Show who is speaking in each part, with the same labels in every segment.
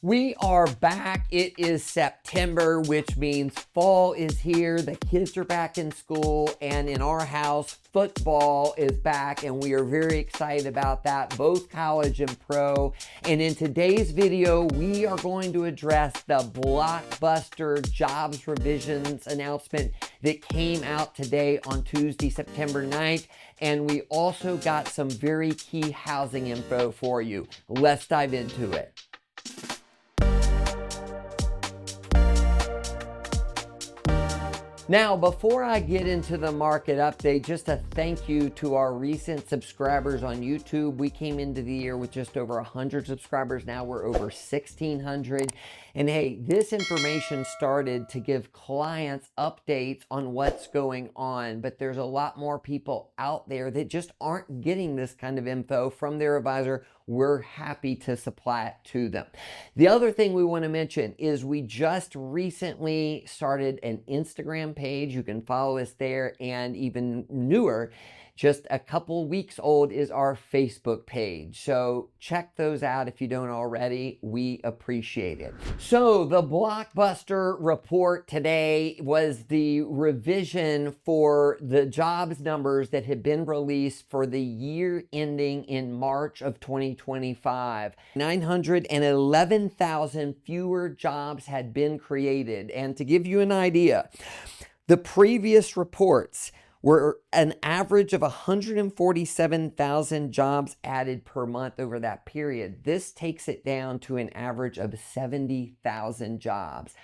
Speaker 1: We are back. It is September, which means fall is here. The kids are back in school, and in our house, football is back, and we are very excited about that, both college and pro. And in today's video, we are going to address the blockbuster jobs revisions announcement that came out today on Tuesday, September 9th. And we also got some very key housing info for you. Let's dive into it. Now, before I get into the market update, just a thank you to our recent subscribers on YouTube. We came into the year with just over 100 subscribers. Now we're over 1,600. And hey, this information started to give clients updates on what's going on, but there's a lot more people out there that just aren't getting this kind of info from their advisor. We're happy to supply it to them. The other thing we want to mention is we just recently started an Instagram page. You can follow us there, and even newer, just a couple weeks old, is our Facebook page. So check those out if you don't already. We appreciate it. So the blockbuster report today was the revision for the jobs numbers that had been released for the year ending in March of 2025. 911,000 fewer jobs had been created. And to give you an idea, the previous reports were an average of 147,000 jobs added per month over that period. This takes it down to an average of 70,000 jobs.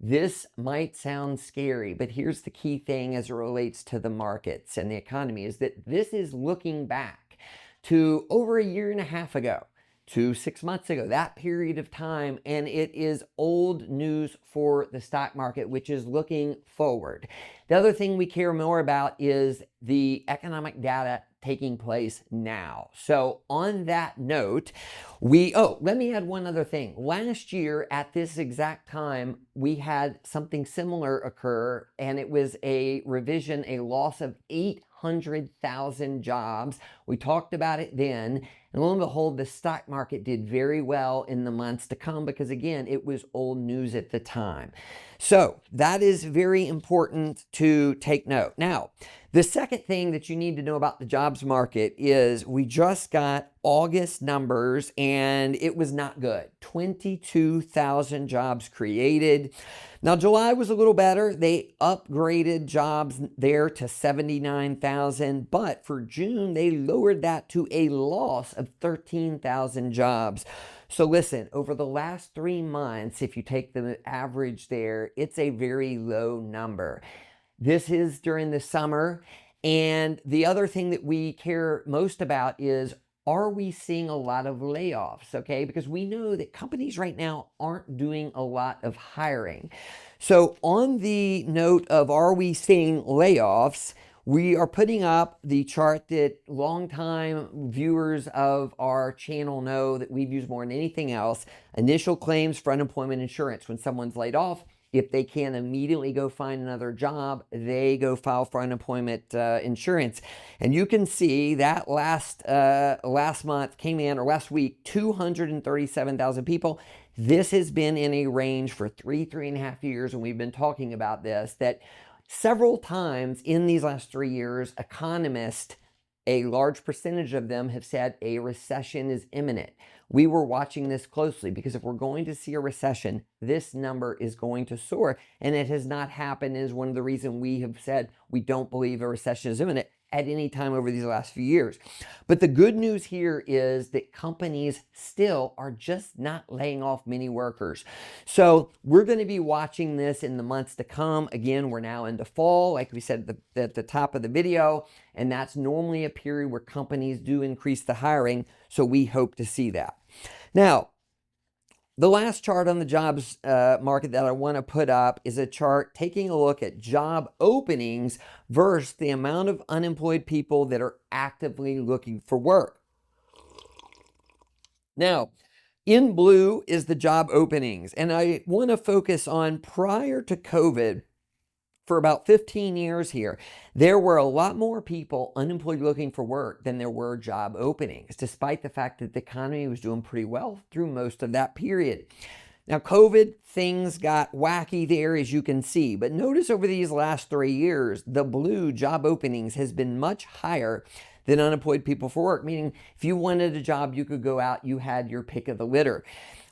Speaker 1: This might sound scary, but here's the key thing as it relates to the markets and the economy, is that this is looking back to over a year and a half ago, to 6 months ago, that period of time, and it is old news for the stock market, which is looking forward. The other thing we care more about is the economic data taking place now. So on that note, let me add one other thing. Last year at this exact time, we had something similar occur, and it was a revision, a loss of 800,000 jobs. We talked about it then, and lo and behold, the stock market did very well in the months to come because, again, it was old news at the time. So that is very important to take note. Now, the second thing that you need to know about the jobs market is we just got August numbers, and it was not good. 22,000 jobs created. Now, July was a little better. They upgraded jobs there to 79,000, but for June, they lowered that to a loss of 13,000 jobs. So listen, over the last 3 months, if you take the average there, it's a very low number. This is during the summer. And the other thing that we care most about is, are we seeing a lot of layoffs? Okay, because we know that companies right now aren't doing a lot of hiring. So on the note of, are we seeing layoffs, we are putting up the chart that longtime viewers of our channel know that we've used more than anything else. Initial claims for unemployment insurance. When someone's laid off, if they can't immediately go find another job, they go file for unemployment insurance. And you can see that last month came in, or last week, 237,000 people. This has been in a range for three and a half years, and we've been talking about this, that several times in these last 3 years, economists, a large percentage of them, have said a recession is imminent. We were watching this closely because if we're going to see a recession, this number is going to soar. And it has not happened, is one of the reasons we have said we don't believe a recession is imminent at any time over these last few years. But the good news here is that companies still are just not laying off many workers. So we're going to be watching this in the months to come. Again, we're now into fall, like we said at the top of the video, and that's normally a period where companies do increase the hiring. So we hope to see that. Now, the last chart on the jobs market that I want to put up is a chart taking a look at job openings versus the amount of unemployed people that are actively looking for work. Now, in blue is the job openings, and I want to focus on prior to COVID. For about 15 years here, there were a lot more people unemployed looking for work than there were job openings, despite the fact that the economy was doing pretty well through most of that period. Now, COVID, things got wacky there, as you can see, but notice over these last 3 years, the blue job openings has been much higher than unemployed people for work, meaning if you wanted a job, you could go out, you had your pick of the litter.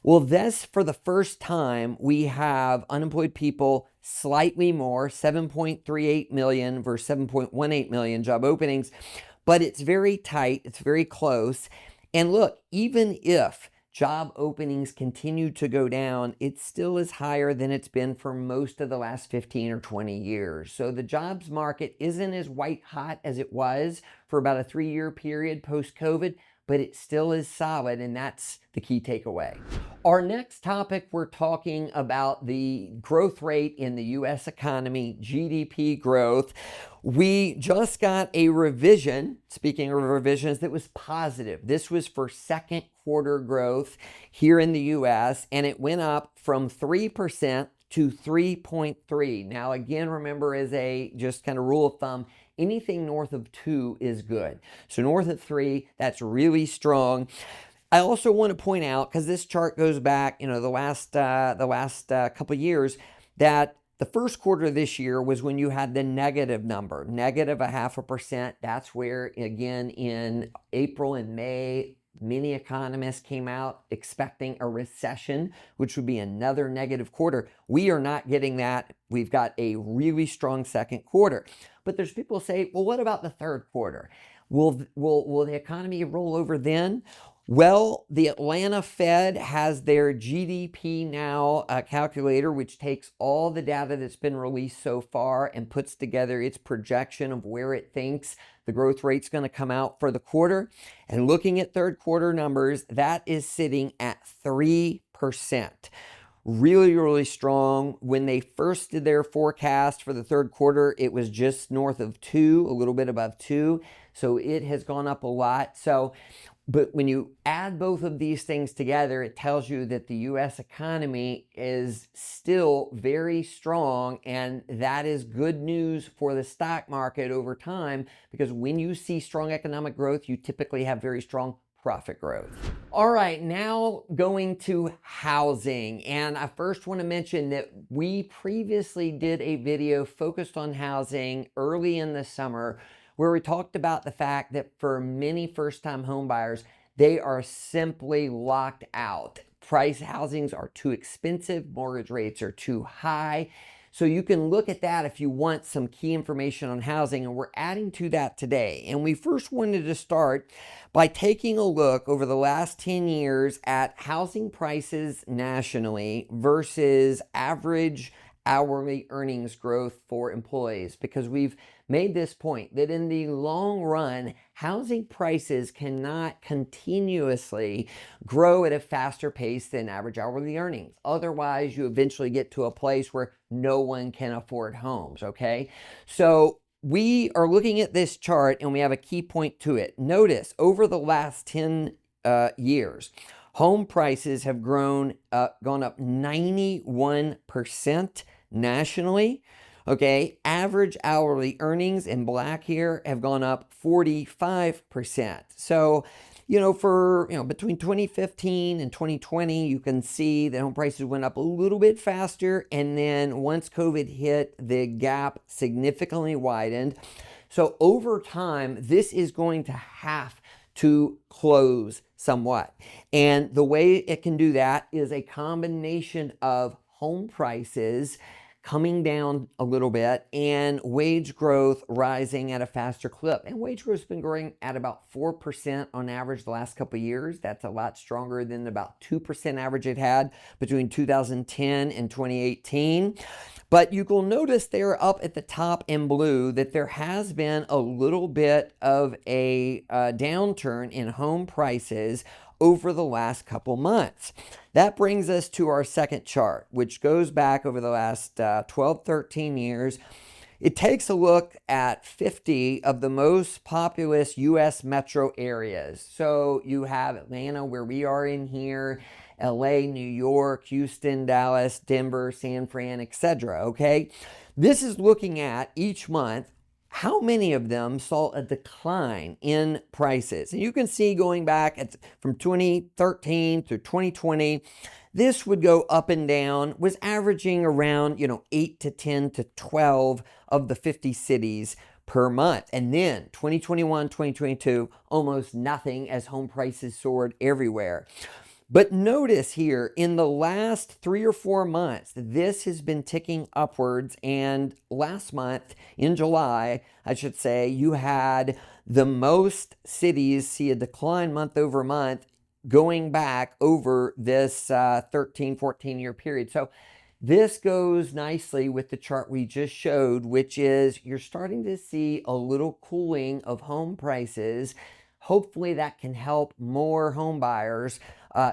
Speaker 1: Well, this, for the first time, we have unemployed people slightly more, 7.38 million versus 7.18 million job openings, but it's very tight, it's very close. And look, even if job openings continue to go down, it still is higher than it's been for most of the last 15 or 20 years. So the jobs market isn't as white hot as it was for about a 3-year period post-COVID, but it still is solid, and that's the key takeaway. Our next topic, we're talking about the growth rate in the U.S. economy, GDP growth. We just got a revision, speaking of revisions, that was positive. This was for second quarter growth here in the U.S., and it went up from 3% to 3.3. Now, again, remember, as a just kind of rule of thumb, anything north of 2 is good. So north of 3, that's really strong. I also want to point out, because this chart goes back, the last couple of years, that the first quarter of this year was when you had the negative number, negative 0.5%. That's where, again, in April and May, many economists came out expecting a recession, which would be another negative quarter. We are not getting that. We've got a really strong second quarter. But there's people who say, well, what about the third quarter? Will the economy roll over then? Well, the Atlanta Fed has their GDP Now calculator, which takes all the data that's been released so far and puts together its projection of where it thinks the growth rate's going to come out for the quarter. And looking at third quarter numbers, that is sitting at 3%. Really, really strong. When they first did their forecast for the third quarter, it was just north of 2, a little bit above 2. So it has gone up a lot. But when you add both of these things together, it tells you that the U.S. economy is still very strong, and that is good news for the stock market over time, because when you see strong economic growth, you typically have very strong profit growth. All right, now going to housing. And I first want to mention that we previously did a video focused on housing early in the summer, where we talked about the fact that for many first-time home buyers, they are simply locked out. Price housings are too expensive, mortgage rates are too high. So you can look at that if you want some key information on housing, and we're adding to that today. And we first wanted to start by taking a look over the last 10 years at housing prices nationally versus average hourly earnings growth for employees, because we've made this point that in the long run, housing prices cannot continuously grow at a faster pace than average hourly earnings. Otherwise, you eventually get to a place where no one can afford homes, okay? So we are looking at this chart, and we have a key point to it. Notice, over the last 10 years, home prices have gone up 91% nationally. Okay, average hourly earnings in black here have gone up 45%. So, between 2015 and 2020, you can see that home prices went up a little bit faster. And then once COVID hit, the gap significantly widened. So over time, this is going to have to close somewhat. And the way it can do that is a combination of home prices coming down a little bit and wage growth rising at a faster clip. And wage growth has been growing at about 4% on average the last couple of years. That's a lot stronger than about 2% average it had between 2010 and 2018. But you will notice there up at the top in blue that there has been a little bit of a downturn in home prices over the last couple months. That brings us to our second chart, which goes back over the last 12, 13 years. It takes a look at 50 of the most populous U.S. metro areas. So you have Atlanta, where we are in here, LA, New York, Houston, Dallas, Denver, San Fran, etc. Okay? This is looking at each month how many of them saw a decline in prices. And you can see going back from 2013 through 2020 This would go up and down, was averaging around, 8 to 10 to 12 of the 50 cities per month. And then 2021, 2022, almost nothing as home prices soared everywhere. But notice here, in the last 3 or 4 months, this has been ticking upwards. And last month, in July, I should say, you had the most cities see a decline month over month going back over this 13, 14-year period. So this goes nicely with the chart we just showed, which is you're starting to see a little cooling of home prices. Hopefully that can help more home buyers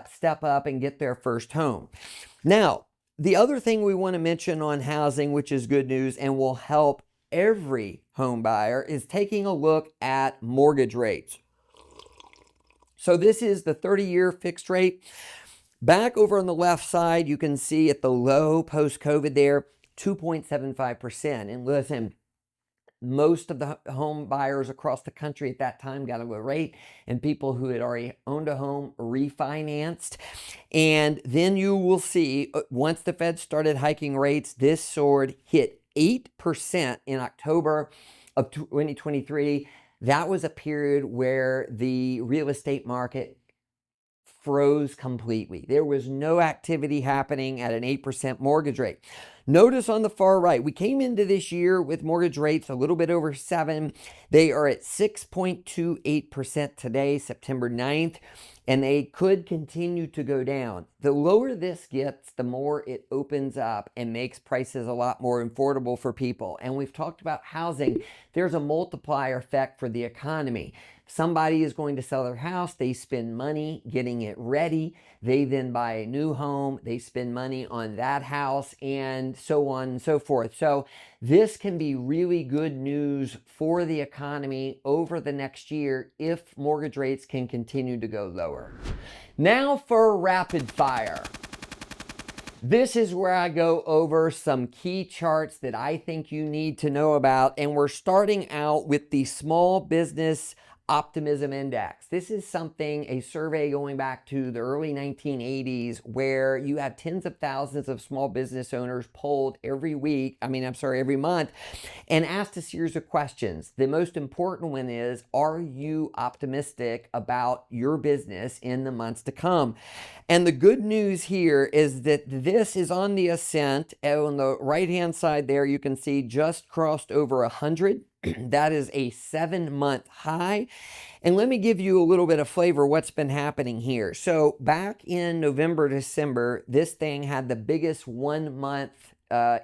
Speaker 1: step up and get their first home. Now, the other thing we want to mention on housing, which is good news and will help every home buyer, is taking a look at mortgage rates. So this is the 30-year fixed rate. Back over on the left side, you can see at the low post-COVID there, 2.75%. And listen, most of the home buyers across the country at that time got a low rate, and people who had already owned a home refinanced. And then you will see, once the Fed started hiking rates, this soared, hit 8% in October of 2023. That was a period where the real estate market froze completely. There was no activity happening at an 8% mortgage rate. Notice on the far right, we came into this year with mortgage rates a little bit over 7. They are at 6.28% today, September 9th, and they could continue to go down. The lower this gets, the more it opens up and makes prices a lot more affordable for people. And we've talked about housing. There's a multiplier effect for the economy. Somebody is going to sell their house, they spend money getting it ready, they then buy a new home, they spend money on that house, and so on and so forth. So this can be really good news for the economy over the next year if mortgage rates can continue to go lower. Now for rapid fire. This is where I go over some key charts that I think you need to know about, and we're starting out with the Small Business Optimism Index. This is something, a survey going back to the early 1980s, where you have tens of thousands of small business owners polled every month, and asked a series of questions. The most important one is, are you optimistic about your business in the months to come? And the good news here is that this is on the ascent. On the right-hand side there, you can see just crossed over 100. That is a 7-month high. And let me give you a little bit of flavor what's been happening here. So back in November, December, this thing had the biggest 1-month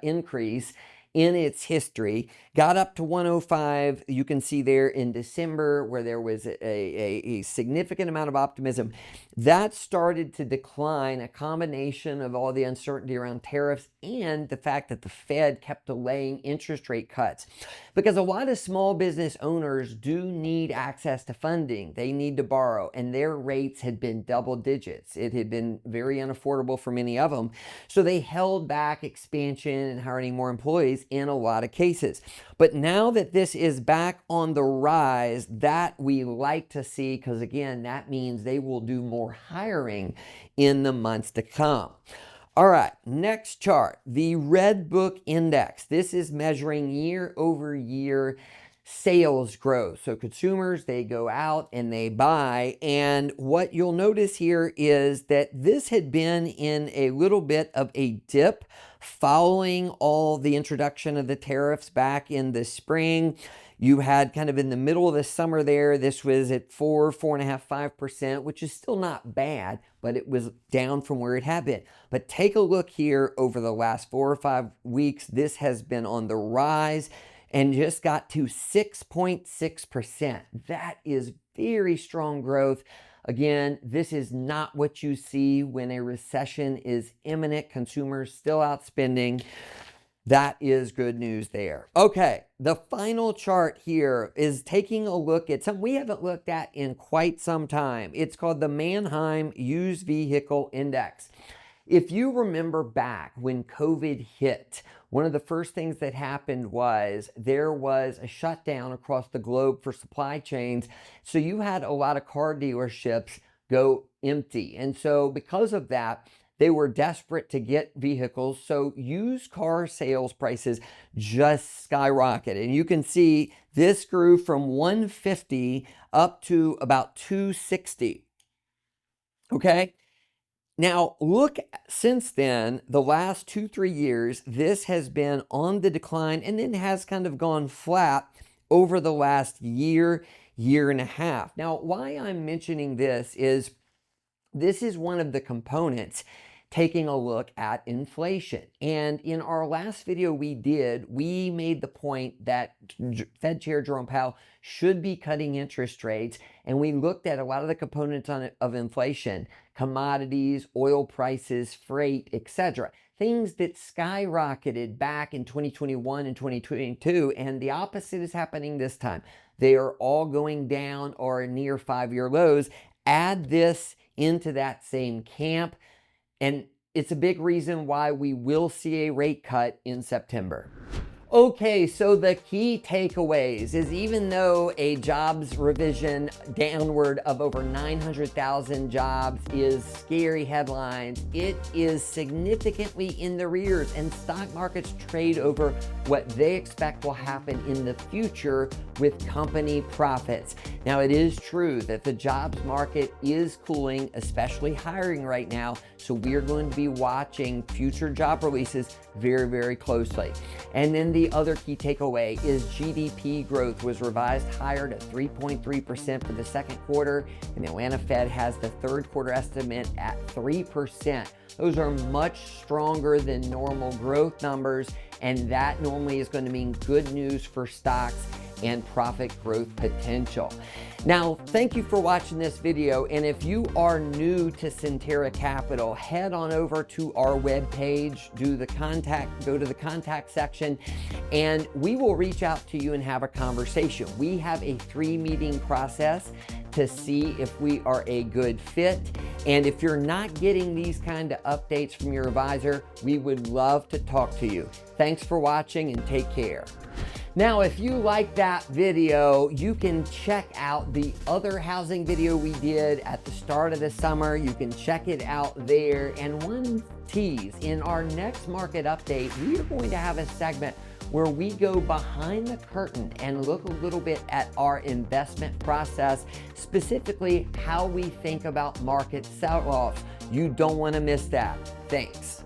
Speaker 1: increase in its history, got up to 105. You can see there in December where there was a significant amount of optimism. That started to decline, a combination of all the uncertainty around tariffs and the fact that the Fed kept delaying interest rate cuts. Because a lot of small business owners do need access to funding. They need to borrow, and their rates had been double digits. It had been very unaffordable for many of them. So they held back expansion and hiring more employees in a lot of cases. But now that this is back on the rise, that we like to see, because again, that means they will do more hiring in the months to come. All right, next chart, the Red Book Index. This is measuring year over year sales growth. So consumers, they go out and they buy. And what you'll notice here is that this had been in a little bit of a dip following all the introduction of the tariffs back in the spring. You had kind of in the middle of the summer there, this was at 4.5%, 5%, which is still not bad, but it was down from where it had been. But take a look here over the last 4 or 5 weeks. This has been on the rise and just got to 6.6%. That is very strong growth. Again, this is not what you see when a recession is imminent. Consumers still out spending. That is good news there. Okay, the final chart here is taking a look at something we haven't looked at in quite some time. It's called the Manheim Used Vehicle Index. If you remember back when COVID hit, one of the first things that happened was there was a shutdown across the globe for supply chains. So you had a lot of car dealerships go empty. And so because of that, They were desperate to get vehicles, so used car sales prices just skyrocketed. And you can see this grew from 150 up to about 260. Okay? Now, look, since then, the last 2-3 years, this has been on the decline and then has kind of gone flat over the last year, year and a half. Now, why I'm mentioning this is one of the components taking a look at inflation. And in our last video we made the point that Fed Chair Jerome Powell should be cutting interest rates. And we looked at a lot of the components of inflation: commodities, oil prices, freight, etc. Things that skyrocketed back in 2021 and 2022. And the opposite is happening this time. They are all going down or near 5-year lows. Add this into that same camp, and it's a big reason why we will see a rate cut in September. Okay, so the key takeaways is, even though a jobs revision downward of over 900,000 jobs is scary headlines, it is significantly in the rears, and stock markets trade over what they expect will happen in the future with company profits. Now, it is true that the jobs market is cooling, especially hiring right now, so we're going to be watching future job releases very, very closely. And then the other key takeaway is GDP growth was revised higher to 3.3% for the second quarter, and the Atlanta Fed has the third quarter estimate at 3%. Those are much stronger than normal growth numbers, and that normally is going to mean good news for stocks and profit growth potential. Now, thank you for watching this video, and if you are new to Centera Capital, head on over to our webpage, go to the contact section, and we will reach out to you and have a conversation. We have a 3-meeting process to see if we are a good fit. And if you're not getting these kind of updates from your advisor, we would love to talk to you. Thanks for watching and take care. Now, if you like that video, you can check out the other housing video we did at the start of the summer. You can check it out there. And one tease, in our next market update, we are going to have a segment where we go behind the curtain and look a little bit at our investment process, specifically how we think about market sell-offs. You don't want to miss that. Thanks.